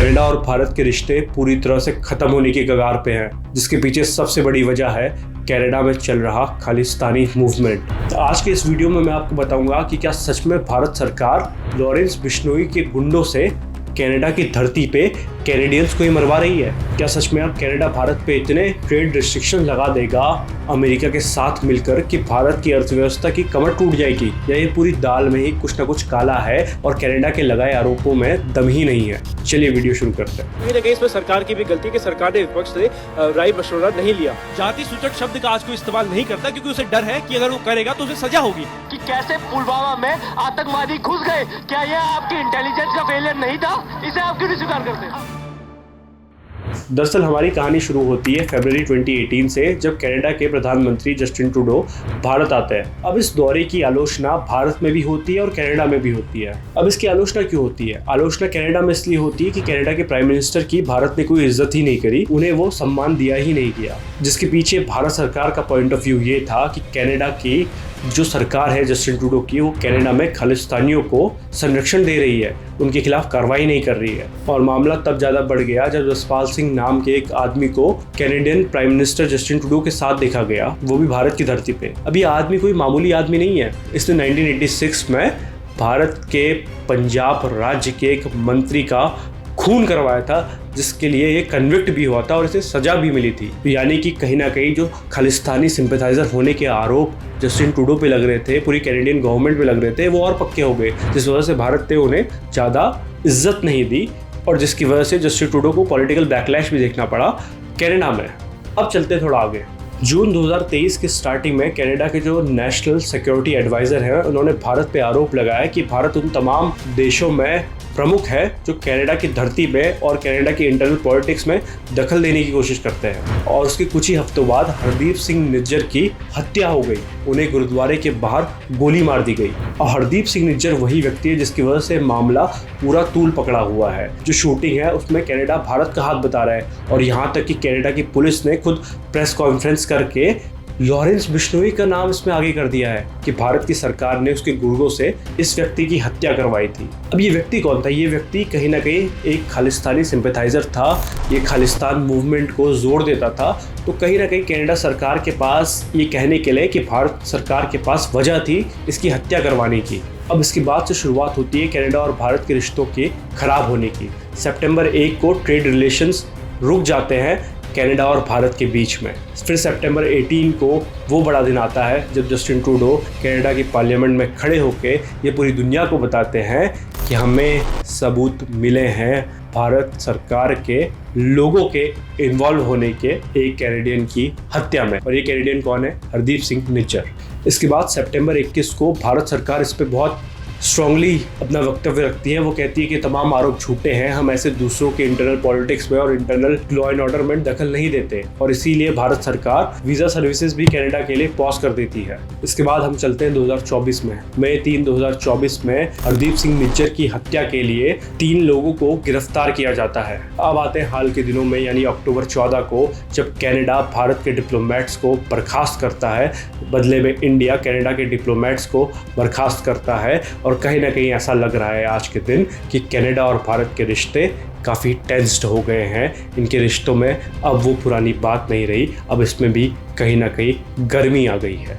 Canada और भारत के रिश्ते पूरी तरह से खत्म होने की कगार पे हैं, जिसके पीछे सबसे बड़ी वजह है कनाडा में चल रहा खालिस्तानी मूवमेंट। आज के इस वीडियो में मैं आपको बताऊंगा कि क्या सच में भारत सरकार लॉरेंस बिश्नोई के गुंडों से कनाडा की धरती पे कैनेडियंस को ही मरवा रही है। क्या सच में अब कनाडा भारत पे इतने ट्रेड रिस्ट्रिक्शन लगा देगा अमेरिका के साथ मिलकर कि भारत की अर्थव्यवस्था की कमर टूट जाएगी, या ये पूरी दाल में ही कुछ ना कुछ काला है और कनाडा के लगाए आरोपों में दम ही नहीं है। चलिए वीडियो शुरू करते हैं। कहीं ना कहीं इसमें सरकार की भी गलती कि सरकार ने विपक्ष से राय मशवरा नहीं लिया। जाति सूचक शब्द का आज कोई इस्तेमाल नहीं करता क्योंकि उसे डर है कि अगर वो करेगा तो उसे सजा होगी। कि कैसे पुलवामा में आतंकवादी घुस गए, क्या यह आपकी इंटेलिजेंस का फेलियर नहीं था? इसे आप क्यों नहीं स्वीकार करते? दरअसल हमारी कहानी शुरू होती है फरवरी 2018 से, जब कनाडा के प्रधानमंत्री जस्टिन ट्रूडो भारत आते हैं। अब इस दौरे की आलोचना भारत में भी होती है और कनाडा में भी होती है। अब इसकी आलोचना क्यों होती है? आलोचना कनाडा में इसलिए होती है कि कनाडा के प्राइम मिनिस्टर की भारत ने कोई इज्जत ही नहीं करी, उन्हें वो सम्मान दिया ही नहीं गया, जिसके पीछे भारत सरकार का पॉइंट ऑफ व्यू ये था कि कनाडा की जो सरकार है जस्टिन ट्रूडो की, वो कनाडा में खालिस्तानियों को संरक्षण दे रही है, उनके खिलाफ कार्रवाई नहीं कर रही है। और मामला तब ज़्यादा बढ़ गया जब जसपाल सिंह नाम के एक आदमी को Canadian prime minister Justin Trudeau के साथ देखा गया, वो भी भारत की धरती पे। अब ये आदमी कोई मामूली आदमी नहीं है। इसने 1986 में भारत के पंजाब राज्य के एक मंत्री का खून करवाया था, जिसके लिए ये कन्विक्ट भी हुआ था और इसे सजा भी मिली थी। यानी कि कहीं ना कहीं जो खालिस्तानी सिंपैथाइजर होने के आरोप जस्टिन ट्रूडो पे लग रहे थे, पूरी कैनेडियन गवर्नमेंट पे लग रहे थे, वो और पक्के हो गए, जिस वजह से भारत ने उन्हें ज़्यादा इज्जत नहीं दी और जिसकी वजह से जस्टिन ट्रूडो को पॉलिटिकल बैकलैश भी देखना पड़ा कनाडा में। अब चलते थोड़ा आगे। जून 2023 की स्टार्टिंग में कनाडा के जो नेशनल सिक्योरिटी एडवाइज़र हैं, उन्होंने भारत पे आरोप लगाया कि भारत उन तमाम देशों में प्रमुख है जो कनाडा की धरती पे और कनाडा की इंटरनल पॉलिटिक्स में दखल देने की कोशिश करते हैं। और उसके कुछ ही हफ्तों बाद हरदीप सिंह निज्जर की हत्या हो गई, उन्हें गुरुद्वारे के बाहर गोली मार दी गई। और हरदीप सिंह निज्जर वही व्यक्ति है जिसकी वजह से मामला पूरा तूल पकड़ा हुआ है। जो शूटिंग है उसमें कनाडा भारत का हाथ बता रहा है, और यहाँ तक कि कनाडा की पुलिस ने खुद प्रेस कॉन्फ्रेंस करके लॉरेंस बिश्नोई का नाम इसमें आगे कर दिया है कि भारत की सरकार ने उसके गुर्गों से इस व्यक्ति की हत्या करवाई थी। अब ये व्यक्ति कौन था? ये व्यक्ति कहीं ना कहीं एक खालिस्तानी सिंपैथाइजर था, ये खालिस्तान मूवमेंट को जोर देता था। तो कहीं ना कहीं कनाडा सरकार के पास ये कहने के लिए कि भारत सरकार के पास वजह थी इसकी हत्या करवाने की। अब इसके बाद से शुरुआत होती है कनाडा और भारत के रिश्तों के खराब होने की। सितंबर 1 को ट्रेड रिलेशंस रुक जाते हैं कनाडा और भारत के बीच में। फिर सितंबर 18 को वो बड़ा दिन आता है जब जस्टिन ट्रूडो कनाडा की पार्लियामेंट में खड़े होकर ये पूरी दुनिया को बताते हैं कि हमें सबूत मिले हैं भारत सरकार के लोगों के इन्वॉल्व होने के एक कैनेडियन की हत्या में। और ये कैनेडियन कौन है? हरदीप सिंह निज्जर। इसके बाद सितंबर 21 को भारत सरकार इस पर बहुत स्ट्रांगली अपना वक्तव्य रखती है। वो कहती है कि तमाम आरोप झूठे हैं, हम ऐसे दूसरों के इंटरनल पॉलिटिक्स में और इंटरनल लॉ एंड ऑर्डर में दखल नहीं देते, और इसीलिए भारत सरकार वीज़ा सर्विसेज भी कनाडा के लिए पॉज कर देती है। इसके बाद हम चलते हैं 2024 में। मई 3, 2024 में हरदीप सिंह निज्जर की हत्या के लिए 3 लोगों को गिरफ्तार किया जाता है। अब आते हैं हाल के दिनों में, यानी अक्टूबर 14 को, जब कनाडा भारत के डिप्लोमेट्स को बर्खास्त करता है, बदले में इंडिया कनाडा के डिप्लोमेट्स को बर्खास्त करता है। और कहीं ना कहीं ऐसा लग रहा है आज के दिन कि कनाडा और भारत के रिश्ते काफ़ी टेंस्ड हो गए हैं। इनके रिश्तों में अब वो पुरानी बात नहीं रही, अब इसमें भी कहीं ना कहीं गर्मी आ गई है।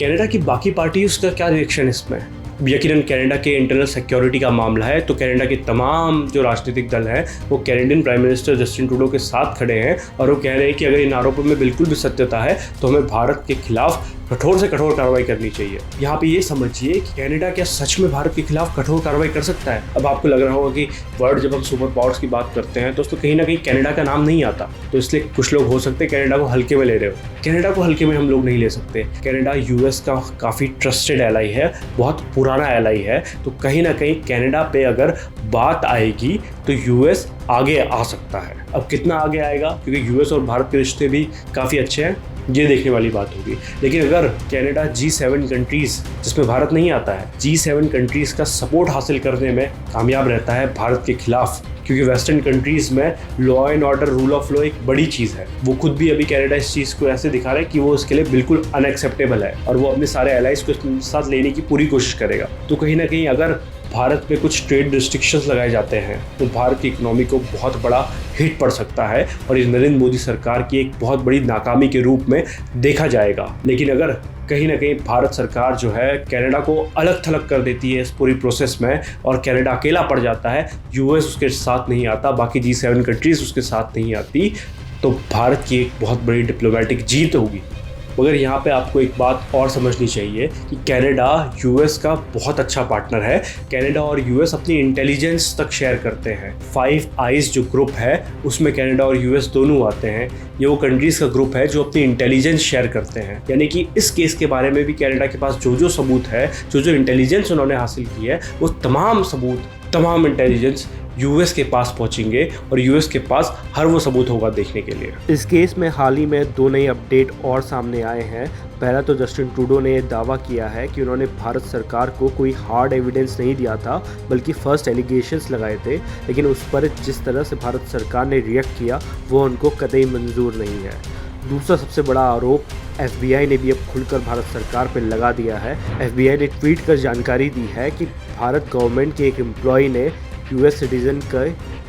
कनाडा की बाकी पार्टीज का क्या रिएक्शन इसमें? यकीनन कनाडा के इंटरनल सिक्योरिटी का मामला है, तो कनाडा के तमाम जो राजनीतिक दल हैं वो Canadian prime minister Justin Trudeau के साथ खड़े हैं और वो कह रहे हैं कि अगर इन आरोपों में बिल्कुल भी सत्यता है तो हमें भारत के खिलाफ कठोर से कठोर कार्रवाई करनी चाहिए। यहाँ पे ये समझिए कि कनाडा क्या सच में भारत के खिलाफ कठोर कार्रवाई कर सकता है? अब आपको लग रहा होगा कि वर्ड जब हम सुपर पावर्स की बात करते हैं तो उसमें कहीं ना कहीं कनाडा का नाम नहीं आता, तो इसलिए कुछ लोग हो सकते हैं कनाडा को हल्के में ले रहे हो। कनाडा को हल्के में हम लोग नहीं ले सकते। कनाडा यूएस का काफ़ी ट्रस्टेड एलाई है, बहुत पुराना एलाई है, तो कहीं ना कहीं कनाडा पे अगर बात आएगी तो यूएस आगे आ सकता है। अब कितना आगे आएगा, क्योंकि यूएस और भारत के रिश्ते भी काफ़ी अच्छे हैं, ये देखने वाली बात होगी। लेकिन अगर कनाडा G7 कंट्रीज़, जिसमें भारत नहीं आता है, G7 कंट्रीज़ का सपोर्ट हासिल करने में कामयाब रहता है भारत के खिलाफ, क्योंकि वेस्टर्न कंट्रीज़ में law and order, rule of law एक बड़ी चीज़ है। वो खुद भी अभी कनाडा इस चीज़ को ऐसे दिखा रहा है कि वो इसके लिए बिल्कुल अनएक्सेप्टेबल है और वो अपने सारे एलाइज को साथ लेने की पूरी कोशिश करेगा। तो कहीं ना कहीं अगर भारत पे कुछ ट्रेड रिस्ट्रिक्शंस लगाए जाते हैं तो भारत की इकोनॉमी को बहुत बड़ा हिट पड़ सकता है और इस नरेंद्र मोदी सरकार की एक बहुत बड़ी नाकामी के रूप में देखा जाएगा। लेकिन अगर कहीं ना कहीं भारत सरकार जो है कनाडा को अलग थलग कर देती है इस पूरी प्रोसेस में और कनाडा अकेला पड़ जाता है, यूएस उसके साथ नहीं आता, बाकी G7 कंट्रीज उसके साथ नहीं आती, तो भारत की एक बहुत बड़ी डिप्लोमेटिक जीत होगी। मगर यहाँ पे आपको एक बात और समझनी चाहिए कि कनाडा यूएस का बहुत अच्छा पार्टनर है। कनाडा और यूएस अपनी इंटेलिजेंस तक शेयर करते हैं। 5 आइज जो ग्रुप है उसमें कनाडा और यूएस दोनों आते हैं। ये वो कंट्रीज़ का ग्रुप है जो अपनी इंटेलिजेंस शेयर करते हैं, यानी कि इस केस के बारे में भी कनाडा के पास जो सबूत है, जो इंटेलिजेंस उन्होंने हासिल की है, वो तमाम सबूत, तमाम इंटेलिजेंस यूएस के पास पहुंचेंगे और यूएस के पास हर वो सबूत होगा देखने के लिए। इस केस में हाल ही में 2 नए अपडेट और सामने आए हैं। पहला तो जस्टिन ट्रूडो ने दावा किया है कि उन्होंने भारत सरकार को कोई हार्ड एविडेंस नहीं दिया था, बल्कि फर्स्ट एलिगेशंस लगाए थे, लेकिन उस पर जिस तरह से भारत सरकार ने रिएक्ट किया वो उनको कतई मंजूर नहीं है। दूसरा सबसे बड़ा आरोप FBI ने भी अब खुलकर भारत सरकार पर लगा दिया है। FBI ने ट्वीट कर जानकारी दी है कि भारत गवर्नमेंट के एक एम्प्लॉय ने यूएस सिटीजन का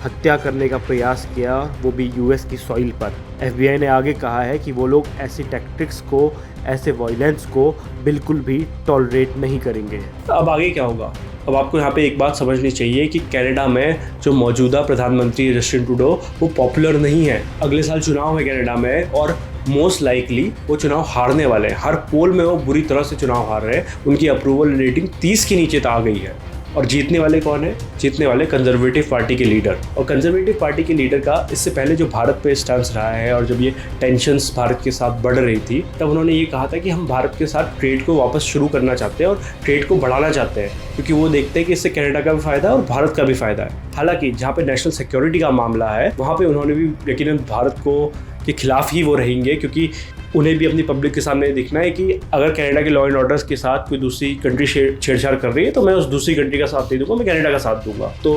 हत्या करने का प्रयास किया, वो भी यूएस की सॉइल पर। FBI ने आगे कहा है कि वो लोग ऐसी टैक्टिक्स को, ऐसे वायलेंस को बिल्कुल भी टॉलरेट नहीं करेंगे। अब आगे क्या होगा? अब आपको यहाँ पे एक बात समझनी चाहिए कि कनाडा में जो मौजूदा प्रधानमंत्री जस्टिन ट्रूडो वो पॉपुलर नहीं है। अगले साल चुनाव है कनाडा में और मोस्ट लाइकली वो चुनाव हारने वाले हैं। हर पोल में वो बुरी तरह से चुनाव हार रहे हैं। उनकी अप्रूवल रेटिंग 30 के नीचे आ गई है। और जीतने वाले कौन है? जीतने वाले कंजर्वेटिव पार्टी के लीडर। और कंजर्वेटिव पार्टी के लीडर का इससे पहले जो भारत पे स्टांस रहा है और जब ये टेंशन्स भारत के साथ बढ़ रही थी, तब उन्होंने ये कहा था कि हम भारत के साथ ट्रेड को वापस शुरू करना चाहते हैं और ट्रेड को बढ़ाना चाहते हैं, क्योंकि वो देखते हैं कि इससे कनाडा का भी फ़ायदा है और भारत का भी फ़ायदा है। हालांकि जहाँ पे नेशनल सिक्योरिटी का मामला है वहाँ पे उन्होंने भी यकीनन भारत को के खिलाफ ही वो रहेंगे, क्योंकि उन्हें भी अपनी पब्लिक के सामने दिखना है कि अगर कनाडा के लॉ एंड ऑर्डर्स के साथ कोई दूसरी कंट्री छेड़छाड़ कर रही है तो मैं उस दूसरी कंट्री का साथ नहीं दूंगा, मैं कनाडा का साथ दूंगा। तो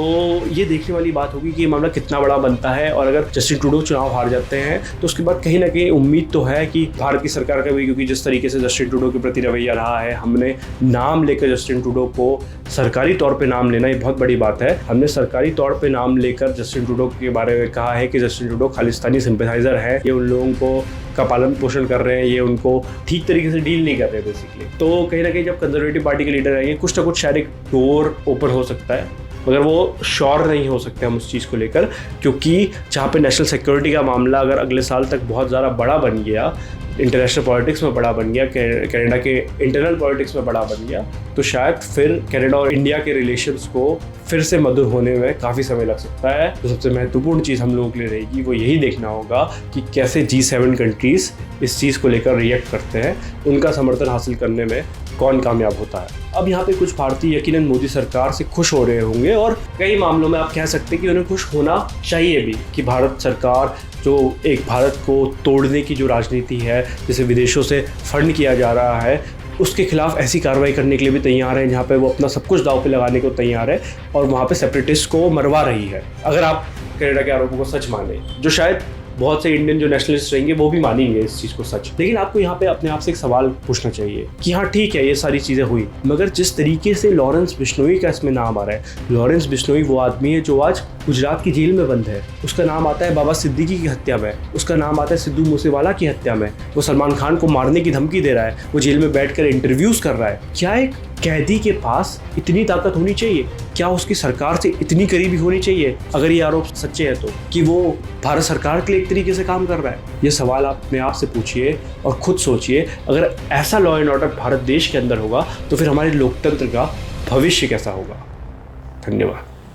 ये देखने वाली बात होगी कि ये मामला कितना बड़ा बनता है। और अगर जस्टिन ट्रूडो चुनाव हार जाते हैं तो उसके बाद कहीं ना कहीं उम्मीद तो है कि भारत की सरकार का भी, क्योंकि जिस तरीके से जस्टिन ट्रूडो के प्रति रवैया रहा है, हमने नाम लेकर जस्टिन ट्रूडो को सरकारी तौर पर नाम लेना, ये बहुत बड़ी बात है। हमने सरकारी तौर पर नाम लेकर जस्टिन ट्रूडो के बारे में कहा है कि जस्टिन ट्रूडो खालिस्तानी सिंपैथाइजर है, ये उन लोगों को का पालन पोषण कर रहे हैं, ये उनको ठीक तरीके से डील नहीं कर रहे बेसिकली। तो कहीं ना कहीं जब कंजर्वेटिव पार्टी के लीडर आएंगे कुछ ना कुछ शायद एक डोर ओपन हो सकता है, मगर वो श्योर नहीं हो सकते हम उस चीज़ को लेकर, क्योंकि जहाँ पे नेशनल सिक्योरिटी का मामला अगर अगले साल तक बहुत ज़्यादा बड़ा बन गया, इंटरनेशनल पॉलिटिक्स में बड़ा बन गया, कनाडा के इंटरनल पॉलिटिक्स में बड़ा बन गया, तो शायद फिर कनाडा और इंडिया के रिलेशंस को फिर से मधुर होने में काफ़ी समय लग सकता है। तो सबसे महत्वपूर्ण चीज़ हम लोगों के लिए रहेगी वो यही देखना होगा कि कैसे G7 कंट्रीज़ इस चीज़ को लेकर रिएक्ट करते हैं, उनका समर्थन हासिल करने में कौन कामयाब होता है। अब यहाँ पे कुछ भारतीय यकीनन मोदी सरकार से खुश हो रहे होंगे और कई मामलों में आप कह सकते हैं कि उन्हें खुश होना चाहिए भी कि भारत सरकार जो एक भारत को तोड़ने की जो राजनीति है, जिसे विदेशों से फंड किया जा रहा है, उसके खिलाफ ऐसी कार्रवाई करने के लिए भी तैयार है जहाँ पे वो अपना सब कुछ दांव पे लगाने को तैयार है और वहाँ पे सेपरेटिस्ट को मरवा रही है। अगर आप कनाडा के आरोपों को सच माने, जो शायद बहुत से इंडियन जो नेशनलिस्ट रहेंगे वो भी मानेंगे इस चीज़ को सच। लेकिन आपको यहाँ पे अपने आप से एक सवाल पूछना चाहिए कि हाँ ठीक है ये सारी चीज़ें हुई, मगर जिस तरीके से लॉरेंस बिश्नोई का इसमें नाम आ रहा है, लॉरेंस बिश्नोई वो आदमी है जो आज गुजरात की जेल में बंद है, उसका नाम आता है बाबा सिद्दीकी की हत्या में, उसका नाम आता है सिद्धू मूसेवाला की हत्या में, वो सलमान खान को मारने की धमकी दे रहा है, वो जेल में बैठकर इंटरव्यूज़ कर रहा है। क्या एक कैदी के पास इतनी ताकत होनी चाहिए? क्या उसकी सरकार से इतनी करीबी होनी चाहिए, अगर ये आरोप सच्चे हैं तो, कि वो भारत सरकार के लिए एक तरीके से काम कर रहा है? ये सवाल आप अपने आप से पूछिए और खुद सोचिए। अगर ऐसा लॉ एंड ऑर्डर भारत देश के अंदर होगा तो फिर हमारे लोकतंत्र का भविष्य कैसा होगा? धन्यवाद।